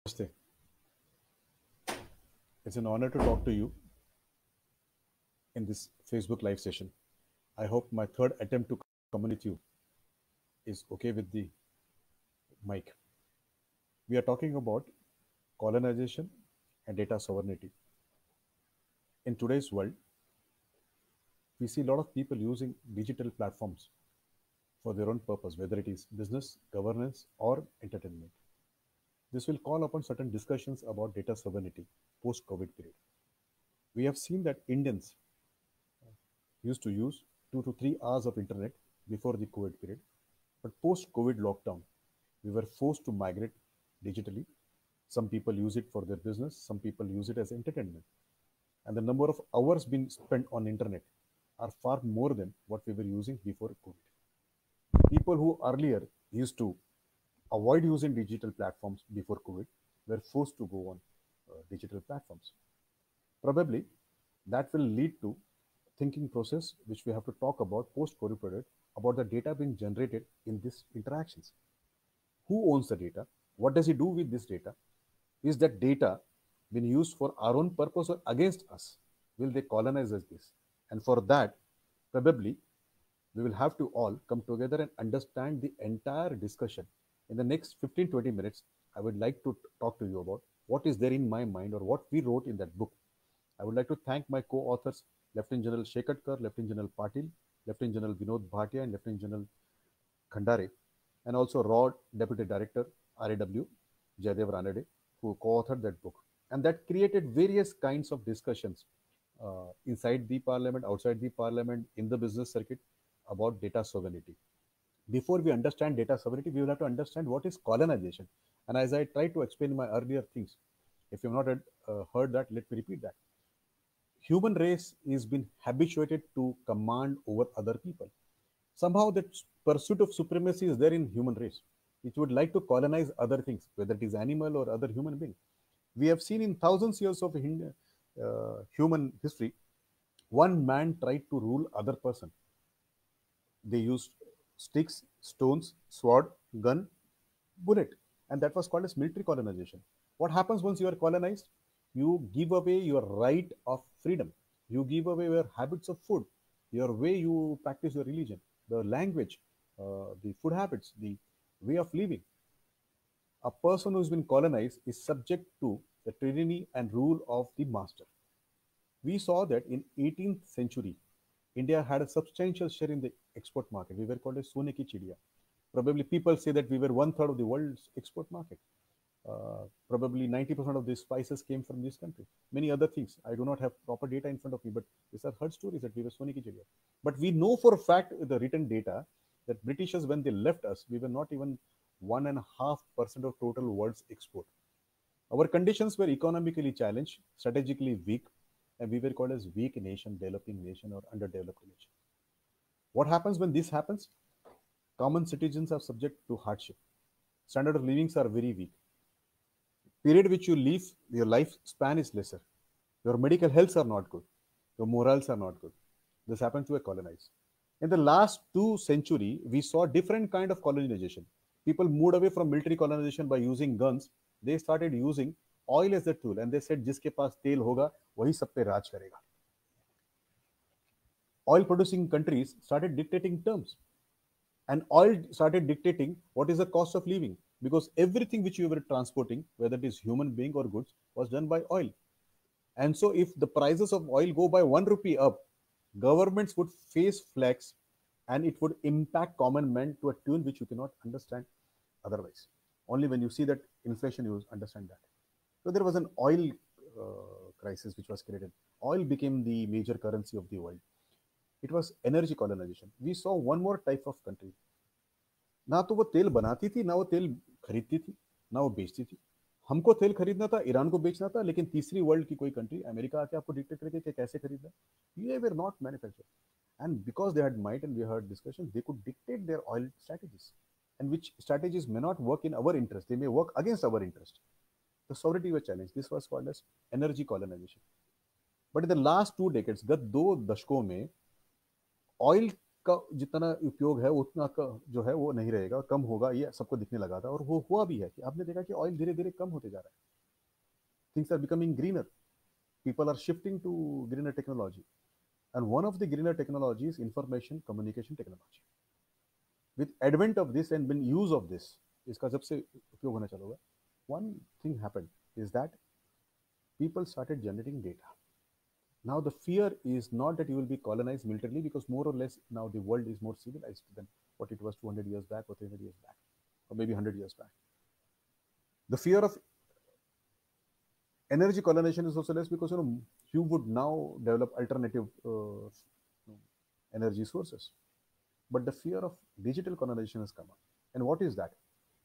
Namaste. It's an honor to talk to you in this Facebook live session. I hope my third attempt to communicate with you is okay with the mic. We are talking about colonization and data sovereignty. In today's world, we see a lot of people using digital platforms for their own purpose, whether it is business, governance, or entertainment. This will call upon certain discussions about data sovereignty post-COVID period. We have seen that Indians used to use 2 to 3 hours of internet before the COVID period. But post COVID lockdown, we were forced to migrate digitally. Some people use it for their business, some people use it as entertainment. And the number of hours being spent on internet are far more than what we were using before COVID. People who earlier used to avoid using digital platforms before COVID were forced to go on digital platforms. Probably that will lead to thinking process which we have to talk about post COVID period about the data being generated in these interactions. Who owns the data? What does he do with this data? Is that data being used for our own purpose or against us? Will they colonize us this? And for that, probably we will have to all come together and understand the entire discussion. In the next 15-20 minutes, I would like to talk to you about what is there in my mind or what we wrote in that book. I would like to thank my co-authors, Lieutenant General Shekatkar, Lieutenant General Patil, Lieutenant General Vinod Bhatia, and Lieutenant General Khandare, and also RAW Deputy Director, RAW, Jaydev Ranade, who co-authored that book. And that created various kinds of discussions inside the parliament, outside the parliament, in the business circuit about data sovereignty. Before we understand data sovereignty, we will have to understand what is colonization. And as I tried to explain in my earlier things, if you have not heard that, let me repeat that. Human race is been habituated to command over other people. Somehow that pursuit of supremacy is there in human race. It would like to colonize other things, whether it is animal or other human being. We have seen in thousands years of human history, one man tried to rule other person. They used sticks, stones, sword, gun, bullet, and that was called as military colonization. What happens once you are colonized? You give away your right of freedom. You give away your habits of food, your way you practice your religion, the language, the food habits, the way of living. A person who's been colonized is subject to the tyranny and rule of the master. We saw that in 18th century, India had a substantial share in the export market. We were called as Sone ki Chidiya. Probably people say that we were one third of the world's export market. Probably 90% of the spices came from this country. Many other things. I do not have proper data in front of me, but these are heard stories that we were Sone ki Chidiya. But we know for a fact with the written data that Britishers, when they left us, we were not even 1.5% of total world's export. Our conditions were economically challenged, strategically weak, and we were called as weak nation, developing nation, or underdeveloped nation. What happens when this happens? Common citizens are subject to hardship. Standard of livings are very weak. Period which you live, your lifespan is lesser. Your medical healths are not good. Your morals are not good. This happens to a colonized. In the last 2 centuries, we saw different kind of colonization. People moved away from military colonization by using guns. They started using oil as a tool, and they said, "जिसके पास तेल होगा, वही सब पे राज करेगा." Oil-producing countries started dictating terms, and oil started dictating what is the cost of living, because everything which you were transporting, whether it is human being or goods, was done by oil. And so, if the prices of oil go by 1 rupee up, governments would face flex, and it would impact common man to a tune which you cannot understand otherwise. Only when you see that inflation, you understand that. So there was an oil crisis which was created. Oil became the major currency of the world. It was energy colonization. We saw one more type of country. ना तो वो तेल बनाती थी, ना वो तेल खरीदती थी, ना वो बेचती थी. हमको तेल खरीदना था, ईरान को बेचना था, लेकिन तीसरी वर्ल्ड की कोई कंट्री अमेरिका आके आपको डिक्टेट करके कि कैसे खरीदना. They were not manufactured, and because they had might and we heard discussion, they could dictate their oil strategies, and which strategies may not work in our interest. They may work against our interest. The sovereignty was challenged. This was called as energy colonization. But in the last 2 decades, गत 2 दशकों में oil का जितना उपयोग है उतना का जो है वो नहीं रहेगा और कम होगा, ये सबको दिखने लगा था और वो हुआ भी है कि आपने देखा कि ऑयल धीरे धीरे कम होते जा रहा है. Things are becoming greener. People are shifting to greener technology, and one of the greener technology is information communication technology. With advent of this and when use of this, इसका जब से उपयोग होना चालू हुआ, one thing happened is that people started generating data. Now the fear is not that you will be colonized militarily, because more or less now the world is more civilized than what it was 200 years back or 300 years back, or maybe 100 years back. The fear of energy colonization is also less because you would now develop alternative energy sources. But the fear of digital colonization has come up. And what is that?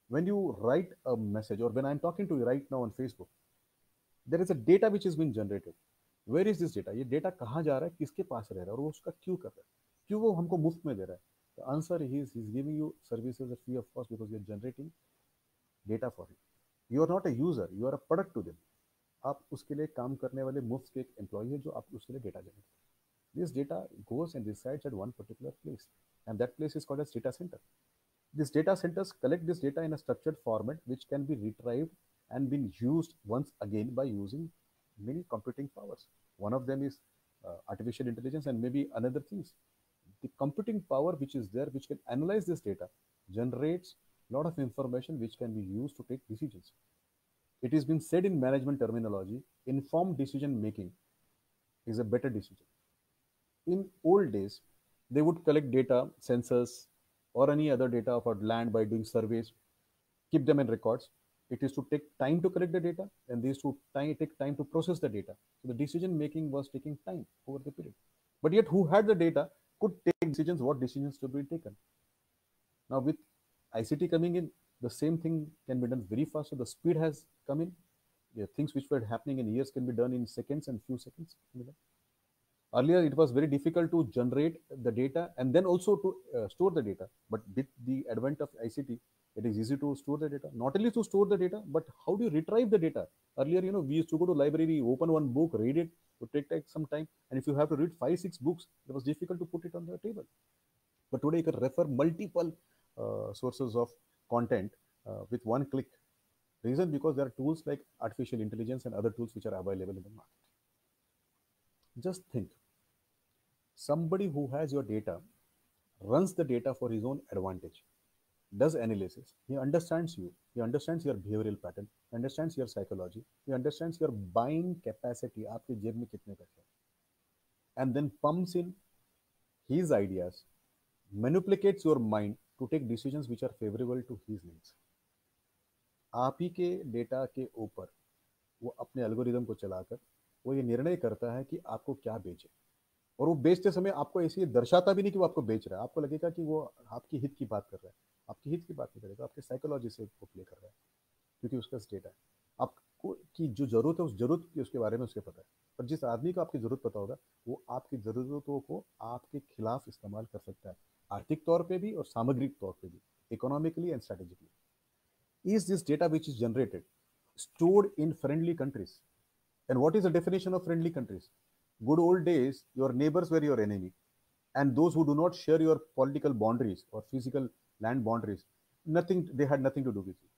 When you write a message, or when I'm talking to you right now on Facebook, there is a data which has been generated. Where is this data? ये data कहाँ जा रहा है, किसके पास रह रहा है और वो उसका क्यों कर रहा है, क्यों वो हमको मुफ्त में दे रहा है? The answer is he's giving you services at free of cost because you're generating data for him. You are not a user, you are a product to them. आप उसके लिए काम करने वाले मुफ्त के एक एम्प्लॉय है जो आप उसके लिए डेटा जनरेट करें. This data goes and resides at one particular place, and that place is called as data center. These data centers collect this data in a structured format which can be retrieved and been used once again by using many computing powers. One of them is artificial intelligence, and maybe another things. The computing power which is there, which can analyze this data, generates a lot of information which can be used to take decisions. It has been said in management terminology, informed decision making is a better decision. In old days, they would collect data, sensors, or any other data about land by doing surveys, keep them in records. It is to take time to collect the data, and these to take time to process the data. So the decision making was taking time over the period. But yet, who had the data could take decisions, what decisions to be taken. Now, with ICT coming in, the same thing can be done very fast. So the speed has come in. Yeah, things which were happening in years can be done in seconds and few seconds. Earlier, it was very difficult to generate the data and then also to store the data. But with the advent of ICT, it is easy to store the data. Not only to store the data, but how do you retrieve the data? Earlier, we used to go to library, open one book, read it, would take some time. And if you have to read 5, 6 books, it was difficult to put it on the table. But today, you can refer multiple sources of content with one click. Reason because there are tools like artificial intelligence and other tools which are available in the market. Just think, somebody who has your data runs the data for his own advantage, does analysis, he understands you, he understands your behavioral pattern, he understands your psychology, he understands your buying capacity, आपके जेब में कितने पैसे, and then pumps in his ideas, manipulates your mind to take decisions which are favorable to his needs. आप ही के data के ऊपर वो अपने एल्गोरिदम को चलाकर वो ये निर्णय करता है कि आपको क्या बेचे, और वो बेचते समय आपको ऐसे दर्शाता भी नहीं कि वो आपको बेच रहा है. आपको लगेगा कि वो आपकी हित की बात कर रहा है, आपकी हित की बात नहीं करेगा, आपके साइकोलॉजी से वो प्ले कर रहा है, क्योंकि उसका स्टेट है. आपको की जो जरूरत है उस जरूरत की उसके बारे में उसके पता है. पर जिस आदमी को आपकी जरूरत पता होगा वो आपकी जरूरतों को आपके खिलाफ इस्तेमाल कर सकता है, आर्थिक तौर पर भी और सामग्रिक तौर पर भी, economically and strategically. Is this data which is generated stored in friendly countries? And what is the definition of friendly countries? Good old days, your neighbors were your enemy, and those who do not share your political boundaries or physical land boundaries, they had nothing to do with you.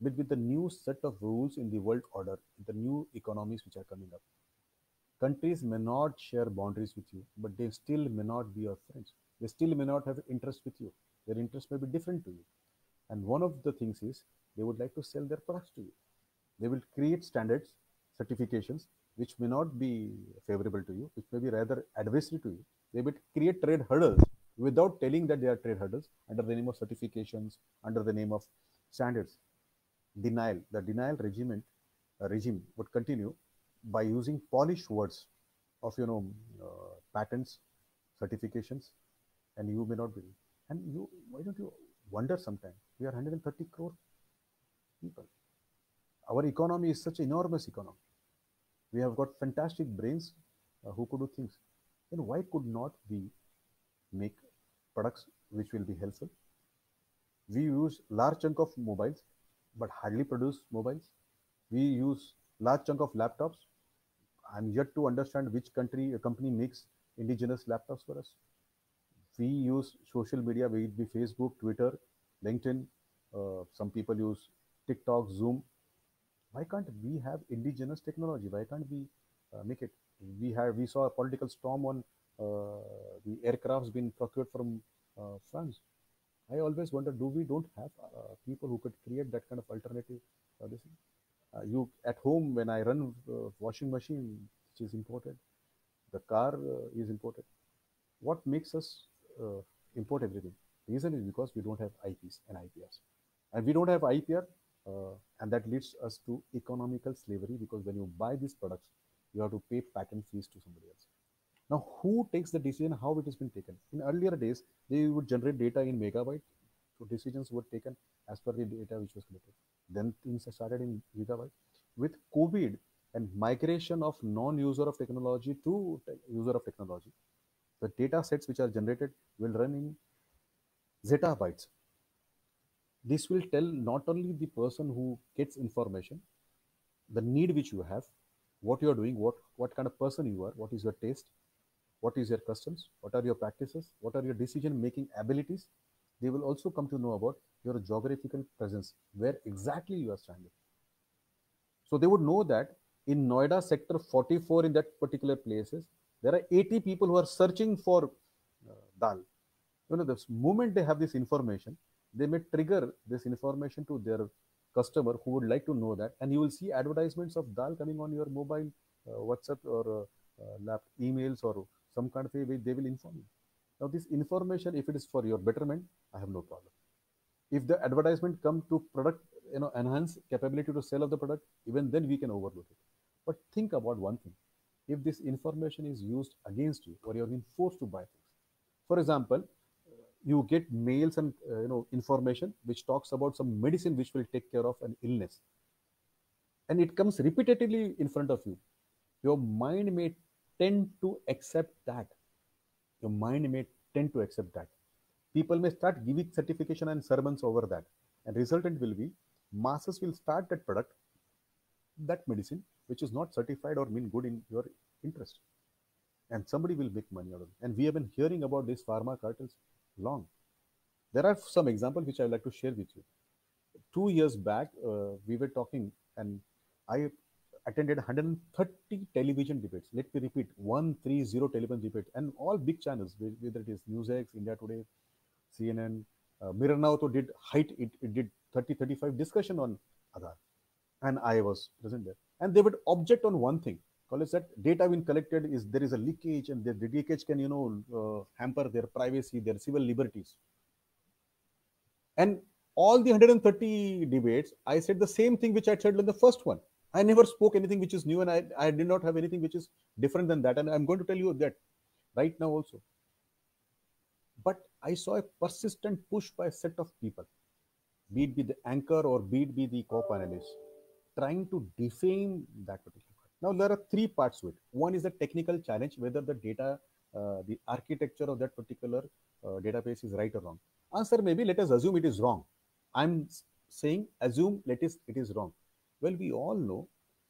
But with the new set of rules in the world order, the new economies which are coming up, countries may not share boundaries with you, but they still may not be your friends. They still may not have interest with you. Their interest may be different to you. And one of the things is they would like to sell their products to you. They will create standards, certifications, which may not be favorable to you, which may be rather adversary to you. They will create trade hurdles without telling that they are trade hurdles, under the name of certifications, under the name of standards. The denial regime would continue by using polished words of patents, certifications, and you may not be. And why don't you wonder sometimes? We are 130 crore people. Our economy is such an enormous economy. We have got fantastic brains who could do things. Then why could not we make products which will be helpful? We use large chunk of mobiles, but hardly produce mobiles. We use large chunk of laptops. I'm yet to understand which company makes indigenous laptops for us. We use social media, be it be Facebook, Twitter, LinkedIn. Some people use TikTok, Zoom. Why can't we have indigenous technology? Why can't we make it? We saw a political storm on the aircrafts being procured from France. I always wonder, do we don't have people who could create that kind of alternative? This thing? You at home when I run washing machine, which is imported, the car is imported. What makes us uh, import everything? Reason is because we don't have IPs and IPRs, and we don't have IPR, and that leads us to economical slavery because when you buy these products, you have to pay patent fees to somebody else. Now, who takes the decision? How it has been taken? In earlier days, they would generate data in megabyte, so decisions were taken as per the data which was collected. Then things started in gigabyte. With COVID and migration of non-user of technology to user of technology, the data sets which are generated will run in zettabytes. This will tell not only the person who gets information, the need which you have, what you are doing, what kind of person you are, what is your taste, what is your customs, what are your practices, what are your decision making abilities. They will also come to know about your geographical presence, where exactly you are standing. So they would know that in Noida sector 44, in that particular places, there are 80 people who are searching for dal. The moment they have this information, they may trigger this information to their customer who would like to know that, and you will see advertisements of dal coming on your mobile, WhatsApp, or lap emails, or some kind of a way they will inform you. Now this information, if it is for your betterment, I have no problem. If the advertisement come to product, enhance capability to sell of the product, even then we can overlook it. But think about one thing: if this information is used against you, or you're being forced to buy things, for example, you get mails and information which talks about some medicine which will take care of an illness, and it comes repetitively in front of you, your mind may tend to accept that. Your mind may tend to accept that. People may start giving certification and sermons over that, and resultant will be masses will start that product, that medicine which is not certified or mean good in your interest, and somebody will make money out of it. And we have been hearing about these pharma cartels long. There are some examples which I would like to share with you. 2 years back, we were talking, and I attended 130 television debates. Let me repeat, 130 television debates, and all big channels, whether it is NewsX, India Today, CNN, Mirror Now, so did height it did 30-35 discussion on Aadhaar, and I was present there. And they would object on one thing: college that data being collected is there is a leakage, and the leakage can hamper their privacy, their civil liberties. And all the 130 debates, I said the same thing which I said in the first one. I never spoke anything which is new, and I did not have anything which is different than that. And I'm going to tell you that right now also. But I saw a persistent push by a set of people, be it be the anchor or be it be the co-panelist, trying to defame that particular part. Now, there are three parts to it. One is the technical challenge, whether the data, the architecture of that particular database is right or wrong. Answer maybe, let us assume it is wrong. I'm saying assume it is wrong. Well, we all know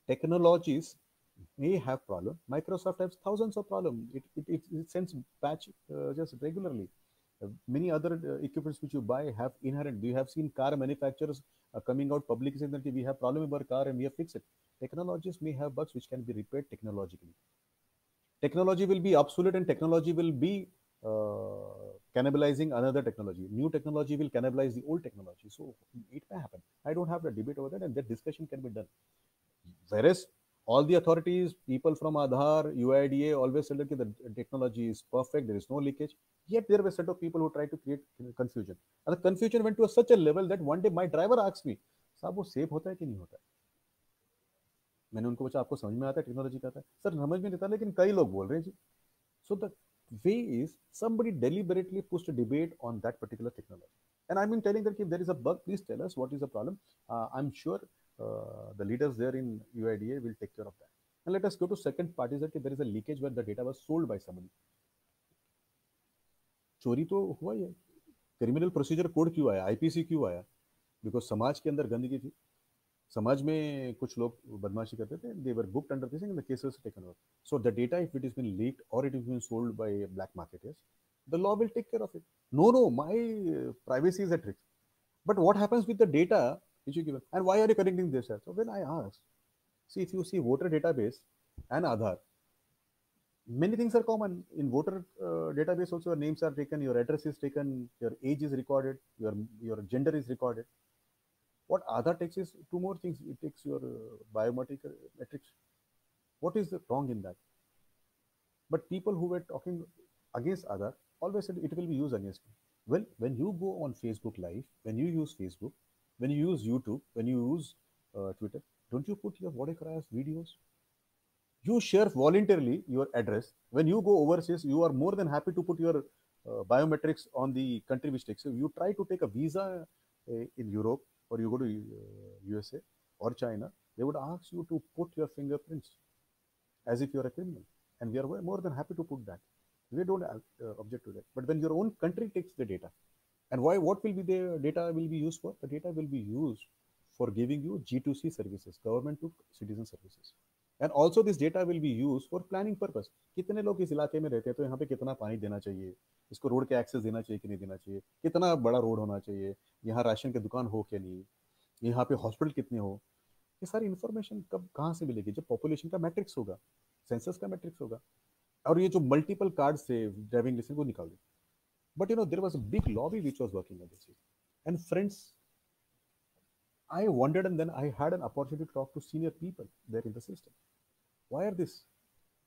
technologies may have problem. Microsoft has thousands of problem. It sends patch just regularly. Many other equipments which you buy have inherent. We have seen car manufacturers coming out publicly saying that we have problem with our car and we have fixed it. Technologies may have bugs which can be repaired technologically. Technology will be obsolete, and technology will be cannibalizing another technology. New technology will cannibalize the old technology. So it may happen. I don't have the debate over that, and that discussion can be done. Whereas all the authorities, people from Aadhaar, UIDA always said that the technology is perfect, there is no leakage. Yet there were a set of people who tried to create confusion. And the confusion went to such a level that one day my driver asked me, साहब वो safe होता है कि नहीं होता है? मैंने उनको पूछा, आपको समझ में आता है टेक्नोलॉजी का? आता है सर, समझ में नहीं आता, लेकिन कई लोग बोल रहे हैं जी. So the way is somebody deliberately pushed a debate on that particular technology. And I've been telling that if there is a bug, please tell us what is the problem. I'm sure the leaders there in UIDA will take care of that. And let us go to second part, is that if there is a leakage where the data was sold by somebody. चोरी तो हुआ ही है. Criminal procedure code क्यों आया, IPC क्यों आया? Because समाज के अंदर गंदगी थी, समाज में कुछ लोग बदमाशी करते थे, they were booked under this and the cases taken over. So the data, if it has been leaked or it has been sold by black marketers, The law will take care of it. No, no, my privacy is at risk. But what happens with the data which you give? And why are you connecting this? So when I asked, see, if you see voter database and Aadhaar, many things are common in voter database. Also, your names are taken, your address is taken, your age is recorded, your gender is recorded. What Aadhaar takes is two more things. It takes your biometric metrics. What is the wrong in that? But people who were talking against Aadhaar always said it will be used against me. Well, when you go on Facebook Live, when you use Facebook, when you use YouTube, when you use Twitter, don't you put your what videos? You share voluntarily your address. When you go overseas, you are more than happy to put your biometrics on the country which takes you. You try to take a visa in Europe, or you go to USA or China, they would ask you to put your fingerprints as if you're a criminal. And we are more than happy to put that. We don't object to that. But when your own country takes the data, and why? What will be the data will be used for? The data will be used for giving you G2C services, government to citizen services. And also this data will be used for planning purpose. कितने लोग इस इलाके में रहते हैं, तो यहाँ पे कितना पानी देना चाहिए, इसको रोड के एक्सेस देना चाहिए कि नहीं देना चाहिए, कितना बड़ा रोड होना चाहिए, यहाँ राशन की दुकान हो क्या नहीं, यहाँ पे हॉस्पिटल कितने हो, ये सारी इन्फॉर्मेशन कब कहाँ से मिलेगी? जब पॉपुलेशन का मैट्रिक्स होगा, सेंसस का मैट्रिक्स होगा, और ये जो मल्टीपल कार्ड से ड्राइविंग लाइसेंस को निकाल दे. But there was a big lobby which was working on this. And friends, I wondered, and then I had an opportunity to talk to senior people there in the system. Why are this?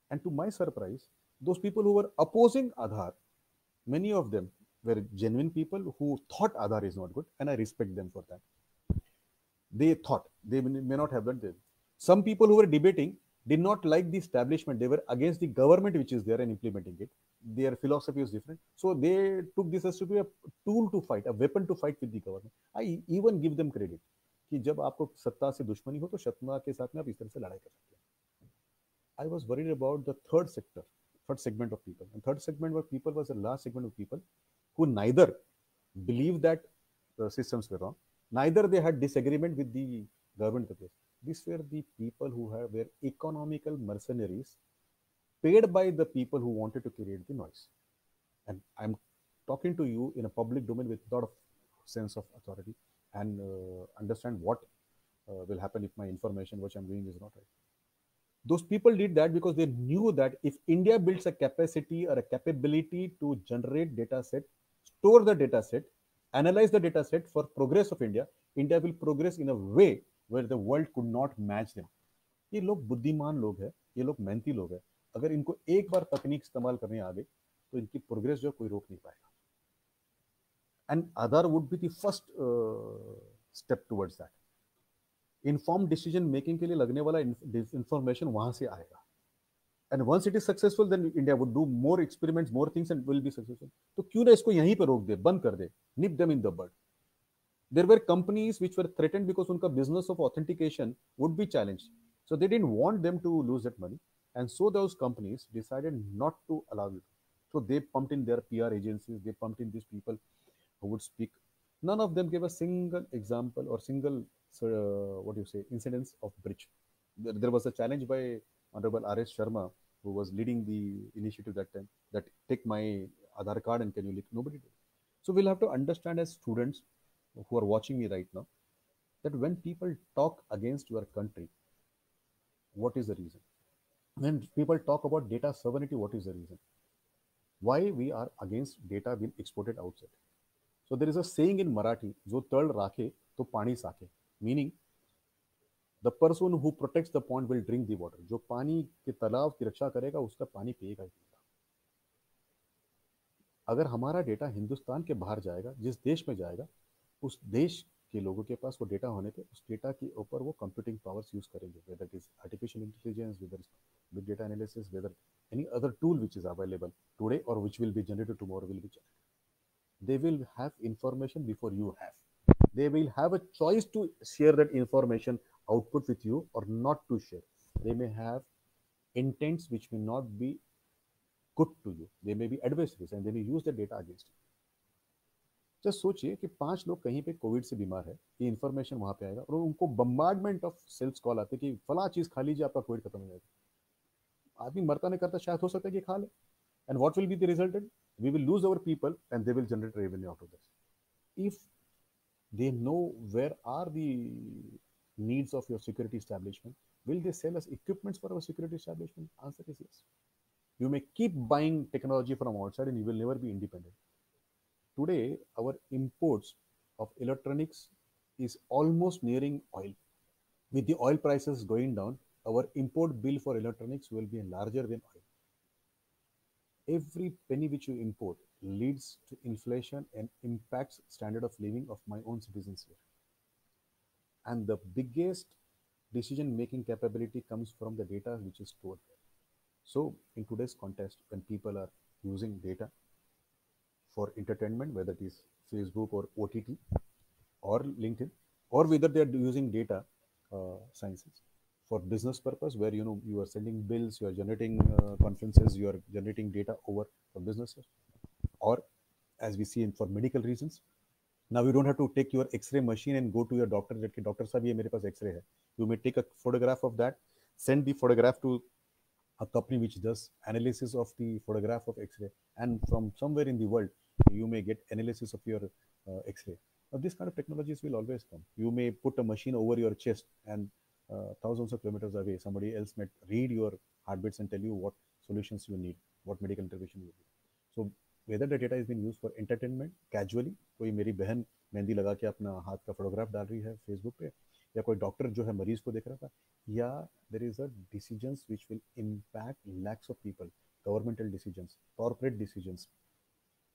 And to my surprise, those people who were opposing Aadhaar, many of them were genuine people who thought Aadhaar is not good, and I respect them for that. They thought, they may not have done this. Some people who were debating did not like the establishment. They were against the government which is there and implementing it. Their philosophy is different. So they took this as to be a tool to fight, a weapon to fight with the government. I even give them credit कि जब आपको सत्ता से दुश्मनी हो तो सत्ता के साथ में आप इस तरह से लड़ाई कर सकते हैं. I was worried about the third segment of people. And third segment of people was the last segment of people who neither believed that the systems were wrong, neither they had disagreement with the government. These were the people who were economical mercenaries paid by the people who wanted to create the noise. And I'm talking to you in a public domain with a lot of sense of authority and understand what will happen if my information which I'm doing is not right. Those people did that because they knew that if India builds a capacity or a capability to generate data set, store the data set, analyze the data set for progress of India, India will progress in a way where the world could not match them. ये लोग बुद्धिमान लोग हैं, ये लोग मेहनती लोग हैं. अगर इनको एक बार तकनीक इस्तेमाल करने आ गई तो इनकी प्रोग्रेस जो कोई रोक नहीं पाएगा. And Aadhaar would be the first step towards that. Informed decision making के लिए लगने वाला information वहां से आएगा. And once it is successful, then India would do more experiments, more things, and will be successful. तो क्यों ना इसको यहीं पे रोक दे, बंद कर दे, nip them in the bud. There were companies which were threatened because उनका business of authentication would be challenged. So they didn't want them to lose that money. And so those companies decided not to allow it. So they pumped in their PR agencies, they pumped in these people who would speak. None of them gave a single example or single, incidents of breach. There was a challenge by Honorable R.S. Sharma, who was leading the initiative that time, that take my Aadhaar card and can you leak? Nobody did. So we'll have to understand as students who are watching me right now, that when people talk against your country, what is the reason? When people talk about data sovereignty, what is the reason? Why we are against data being exported outside? So there is a saying in Marathi, "Jo tal rakhe to pani sake," meaning the person who protects the pond will drink the water. जो पानी के तालाब की रक्षा करेगा उसका पानी पिएगा ही पिएगा. अगर हमारा डेटा हिंदुस्तान के बाहर जाएगा, जिस देश में जाएगा, उस देश के लोगों के पास वो डेटा होने पे उस डेटा के ऊपर वो कंप्यूटिंग पावर्स यूज करेंगे, whether it is artificial intelligence, whether it's big data analysis, whether any other tool which is available today or which will be generated tomorrow will be generated. They will have information before you have. They will have a choice to share that information output with you or not to share. They may have intents which may not be good to you. They may be adversaries and they may use the data against you. Just सोचिए कि 5 लोग कहीं पे Covid से बीमार है, ये information वहां पे आएगा और उनको बम्बार्डमेंट ऑफ सेल्स कॉल आते कि फला चीज खा लीजिए आपका कोविड खत्म हो जाएगा. आदमी मरता नहीं करता, शायद हो सकता है कि खा ले. And what will be the resultant? We will lose our people and they will generate revenue out of this. If they know where are the needs of your security establishment, will they sell us equipments for our security establishment? Answer is yes. You may keep buying technology from outside and you will never be independent. Today, our imports of electronics is almost nearing oil. With the oil prices going down, our import bill for electronics will be larger than oil. Every penny which you import leads to inflation and impacts standard of living of my own citizens here. And the biggest decision making capability comes from the data which is stored. So in today's context, when people are using data for entertainment, whether it is Facebook or OTT or LinkedIn, or whether they are using data sciences for business purpose, where you are sending bills, you are generating conferences, you are generating data over for businesses, or as we see in for medical reasons. Now you don't have to take your X-ray machine and go to your doctor that doctor साहब ये मेरे पास X-ray है. You may take a photograph of that, send the photograph to a company which does analysis of the photograph of X-ray, and from somewhere in the world you may get analysis of your X-ray. Now this kind of technologies will always come. You may put a machine over your chest and thousands of kilometers away somebody else might read your heartbeats and tell you what solutions you need, what medical intervention you need. So whether the data is being used for entertainment casually, कोई मेरी बहन मेहंदी लगा के अपना हाथ का photograph डाल रही है फेसबुक पे, या कोई डॉक्टर जो है मरीज को देख रहा था, या there is a decisions which will impact lakhs of people, governmental decisions, corporate decisions,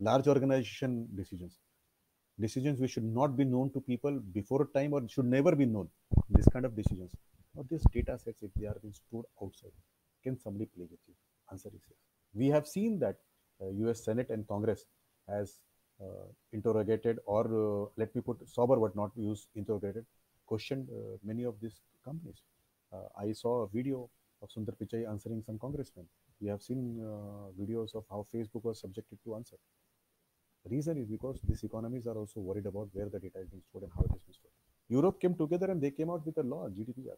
large organization decisions which should not be known to people before time or should never be known. This kind of decisions. Now these data sets, if they are being stored outside, can somebody play with you? Answer is yes. We have seen that US Senate and Congress has interrogated, or let me put sober but not use interrogated, questioned many of these companies. I saw a video of Sundar Pichai answering some congressmen. We have seen videos of how Facebook was subjected to answer. The reason is because these economies are also worried about where the data is being stored and how it is being stored. Europe came together and they came out with a law, GDPR.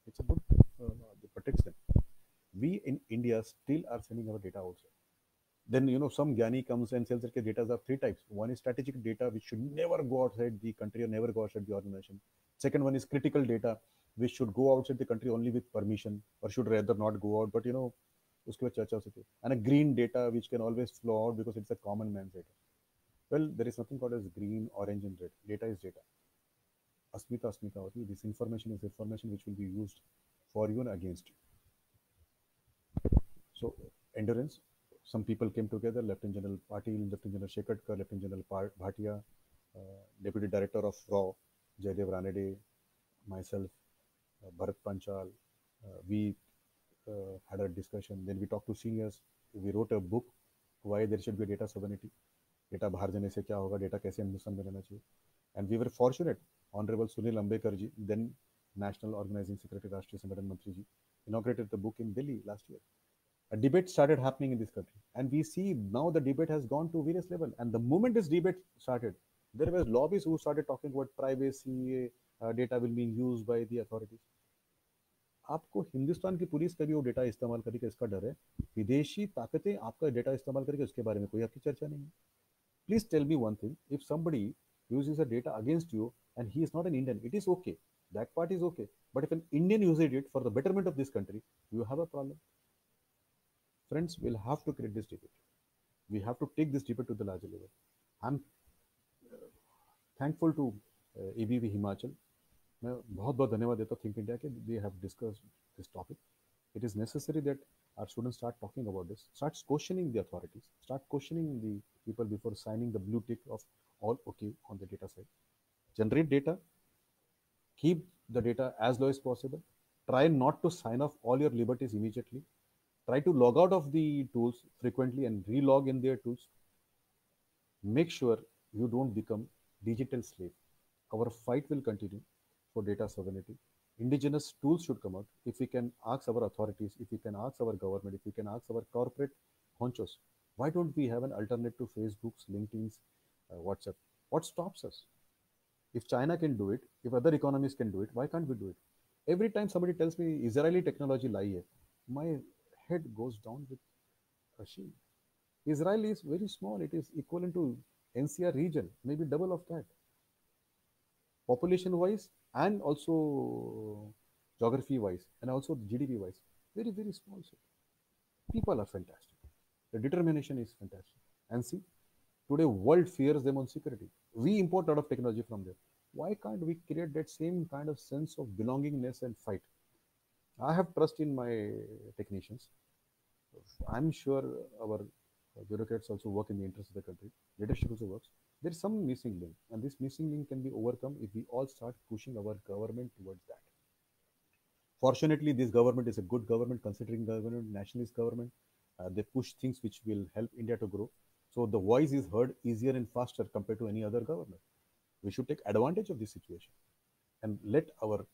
It's a good law that protects them. We in India still are sending our data outside. Then some Gyani comes and says that data are three types. One is strategic data which should never go outside the country or never go outside the organization. Second one is critical data which should go outside the country only with permission or should rather not go out. But uske बाद चर्चा होती है. And a green data which can always flow out because it's a common man's data. Well, there is nothing called as green, orange, and red. Data is data. Asmita hoti. This information is information which will be used for you and against you. So endurance. Some people came together, Lieutenant General Patil, Lieutenant General Shekatkar, Lieutenant General Bhatia, Deputy Director of RAW, Jaydev Ranade, myself, Bharat Panchal. We had a discussion. Then we talked to seniors. We wrote a book, why there should be data sovereignty. Data बाहर जाने से क्या होगा, data कैसे हिंदुस्तान में रहना चाहिए. And we were fortunate, Honorable Sunil Ambekar ji, then National Organizing Secretary, Rashtriya Sangathan Mantri ji, inaugurated the book in Delhi last year. A debate started happening in this country, and we see now the debate has gone to various levels. And the moment this debate started, there were lobbyists who started talking about privacy, data will be used by the authorities. आपको हिंदुस्तान की police का भी वो data इस्तेमाल करेगी, इसका डर है. विदेशी ताकतें आपका डेटा इस्तेमाल करेगी, उसके बारे में कोई आपकी चर्चा नहीं है. Please tell me one thing. If somebody uses a data against you and he is not an Indian, it is okay. That part is okay. But if an Indian uses it for the betterment of this country, you have a problem. Friends, we'll have to create this debate. We have to take this debate to the larger level. I'm thankful to ABV Himachal. मैं बहुत बहुत धन्यवाद देता हूँ think India के. They have discussed this topic. It is necessary that our students start talking about this, start questioning the authorities, start questioning the people before signing the blue tick of all okay on the data side. Generate data, keep the data as low as possible, try not to sign off all your liberties immediately, try to log out of the tools frequently and re-log in their tools. Make sure you don't become digital slave. Our fight will continue for data sovereignty. Indigenous tools should come out. If we can ask our authorities, if we can ask our government, if we can ask our corporate honchos, why don't we have an alternate to Facebook's, LinkedIn's, WhatsApp? What stops us? If China can do it, if other economies can do it, why can't we do it? Every time somebody tells me Israeli technology lie hai, my head goes down with a shield. Israel is very small. It is equivalent to NCR region, maybe double of that, population wise and also geography wise and also GDP wise. Very, very small. So people are fantastic. The determination is fantastic. And see, today world fears them on security. We import a lot of technology from them. Why can't we create that same kind of sense of belongingness and fight? I have trust in my technicians. I'm sure our bureaucrats also work in the interest of the country. Leadership also works. There is some missing link, and this missing link can be overcome if we all start pushing our government towards that. Fortunately, this government is a good government, considering government, nationalist government. They push things which will help India to grow. So the voice is heard easier and faster compared to any other government. We should take advantage of this situation and let our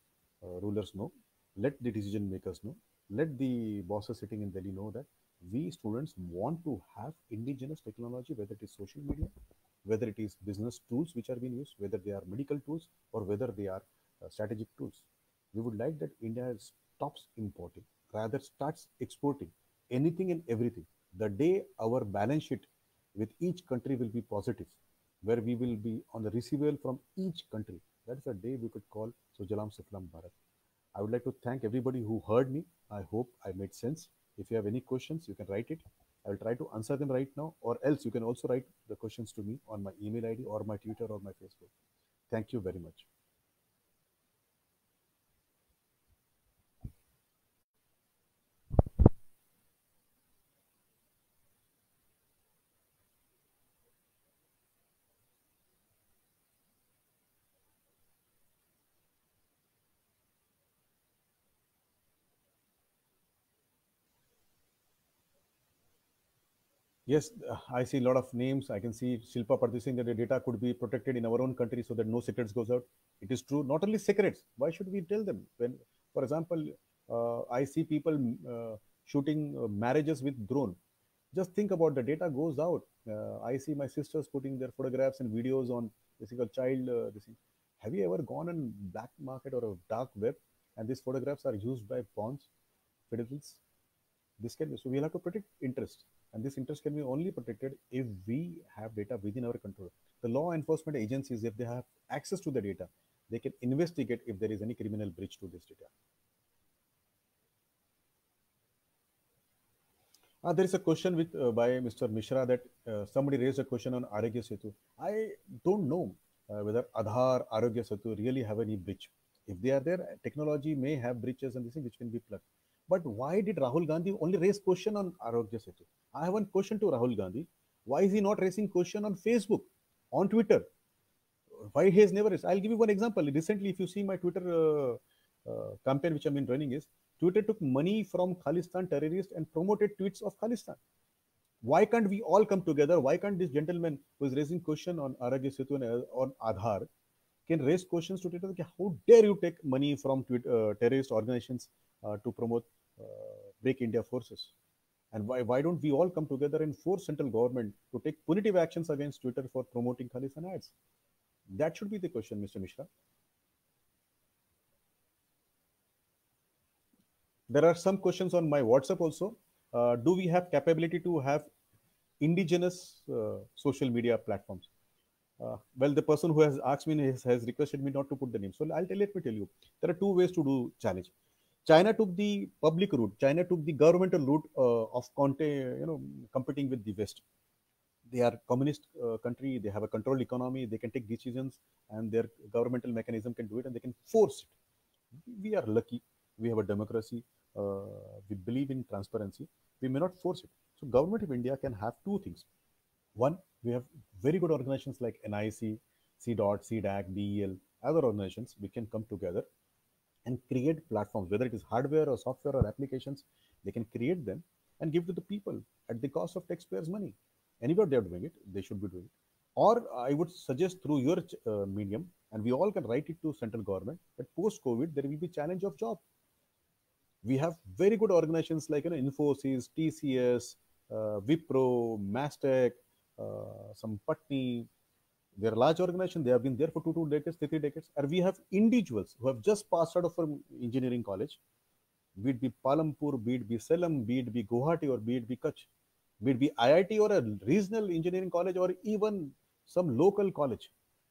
rulers know, let the decision makers know, let the bosses sitting in Delhi know that we students want to have indigenous technology, whether it is social media, whether it is business tools which are being used, whether they are medical tools or whether they are strategic tools. We would like that India stops importing, rather starts exporting anything and everything. The day our balance sheet with each country will be positive, where we will be on the receivable from each country, that is a day we could call Sujalam Suflam Bharat. I would like to thank everybody who heard me. I hope I made sense. If you have any questions, you can write it. I will try to answer them right now, or else you can also write the questions to me on my email ID or my Twitter or my Facebook. Thank you very much. Yes, I see a lot of names. I can see Shilpa Parthi that the data could be protected in our own country so that no secrets goes out. It is true. Not only secrets. Why should we tell them? When, for example, I see people shooting marriages with drone. Just think about the data goes out. I see my sisters putting their photographs and videos on basically child. This thing. Have you ever gone on black market or a dark web and these photographs are used by pawns, pedophiles? This can be, so we'll have to protect interest, and this interest can be only protected if we have data within our control. The law enforcement agencies, if they have access to the data, they can investigate if there is any criminal breach to this data. There is a question with by Mr. Mishra that somebody raised a question on Arogya Setu. I don't know whether Aadhaar, Arogya Setu really have any breach. If they are there, technology may have breaches and this thing which can be plugged. But why did Rahul Gandhi only raise question on Arogya Setu? I have one question to Rahul Gandhi. Why is he not raising question on Facebook, on Twitter? Why he has never raised? I'll give you one example. Recently, if you see my Twitter campaign which I've been running is, Twitter took money from Khalistan terrorists and promoted tweets of Khalistan. Why can't we all come together? Why can't this gentleman who is raising question on Aragya Setu and on Aadhaar can raise questions to Twitter? How dare you take money from terrorist organizations to promote uh, Break India forces? And why don't we all come together and force central government to take punitive actions against Twitter for promoting Khalistan ads? That should be the question, Mr. Mishra. There are some questions on my WhatsApp also. Do we have capability to have indigenous social media platforms? Well, the person who has asked me has requested me not to put the name. So let me tell you, there are two ways to do challenge. China took the public route. China took the governmental route of competing with the West. They are communist country. They have a controlled economy. They can take decisions, and their governmental mechanism can do it, and they can force it. We are lucky. We have a democracy. We believe in transparency. We may not force it. So, government of India can have two things. One, we have very good organizations like NIC, CDOT, CDAC, BEL, other organizations. We can come together and create platforms, whether it is hardware or software or applications. They can create them and give to the people at the cost of taxpayers' money. Anywhere they are doing it, they should be doing it. Or I would suggest through your medium, and we all can write it to central government that post-COVID there will be challenge of job. We have very good organizations like Infosys, TCS, Wipro, Mastec, some Patni. They're large organizations. They have been there for two decades, three decades. And we have individuals who have just passed out of from engineering college, be it be Palampur, be it be Salem, be it be Guwahati, or be it be Kutch. be it be IIT or a regional engineering college or even some local college.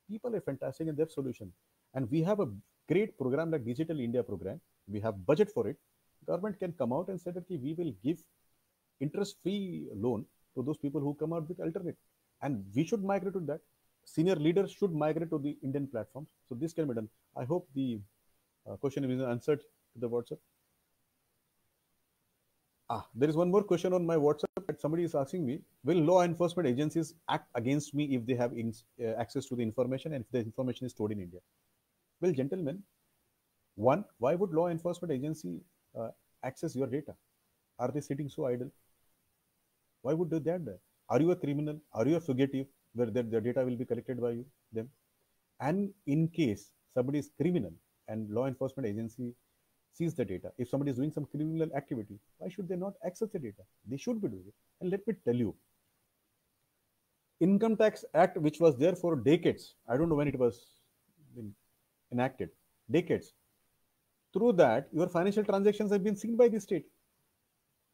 People are fantastic in their solution. And we have a great program like Digital India program. We have budget for it. Government can come out and say that we will give interest-free loan to those people who come out with alternate. And we should migrate to that. Senior leaders should migrate to the Indian platforms. So this can be done. I hope the question is answered to the WhatsApp. There is one more question on my WhatsApp that somebody is asking me: will law enforcement agencies act against me if they have access to the information and if the information is stored in India? Well, gentlemen, one, why would law enforcement agency uh, access your data? Are they sitting so idle? Why would do that? Are you a criminal? Are you a fugitive where the data will be collected by you, them? And in case somebody is criminal and law enforcement agency sees the data, if somebody is doing some criminal activity, why should they not access the data? They should be doing it. And let me tell you, Income Tax Act, which was there for decades, I don't know when it was enacted, decades. Through that, your financial transactions have been seen by the state.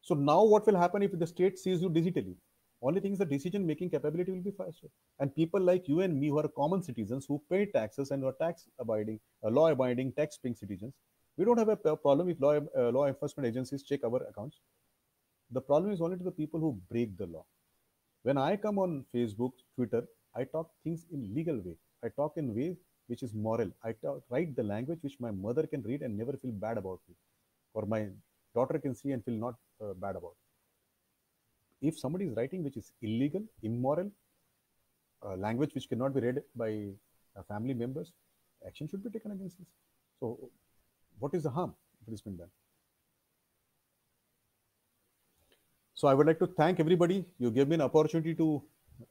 So now what will happen if the state sees you digitally? Only thing is the decision making capability will be faster. And people like you and me who are common citizens who pay taxes and are tax abiding, law abiding, tax paying citizens, we don't have a problem if law enforcement agencies check our accounts. The problem is only to the people who break the law. When I come on Facebook, Twitter, I talk things in legal way. I talk in way which is moral. Write the language which my mother can read and never feel bad about me, or my daughter can see and feel not bad about. If somebody is writing which is illegal, immoral, language which cannot be read by family members, action should be taken against this. So, what is the harm if it has been done? So, I would like to thank everybody. You gave me an opportunity to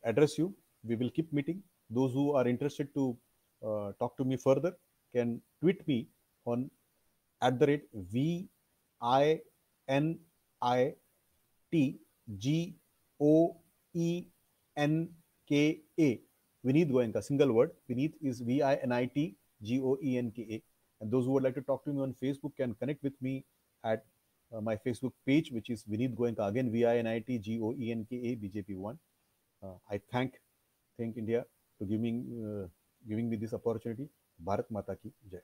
address you. We will keep meeting. Those who are interested to talk to me further can tweet me on @VINITGOENKA. Vineet Goenka, single word. Vineet is VINITGOENKA. And those who would like to talk to me on Facebook can connect with me at my Facebook page, which is Vineet Goenka. Again, VINITGOENKA BJP1. I thank India for giving me this opportunity. Bharat Mata ki Jai.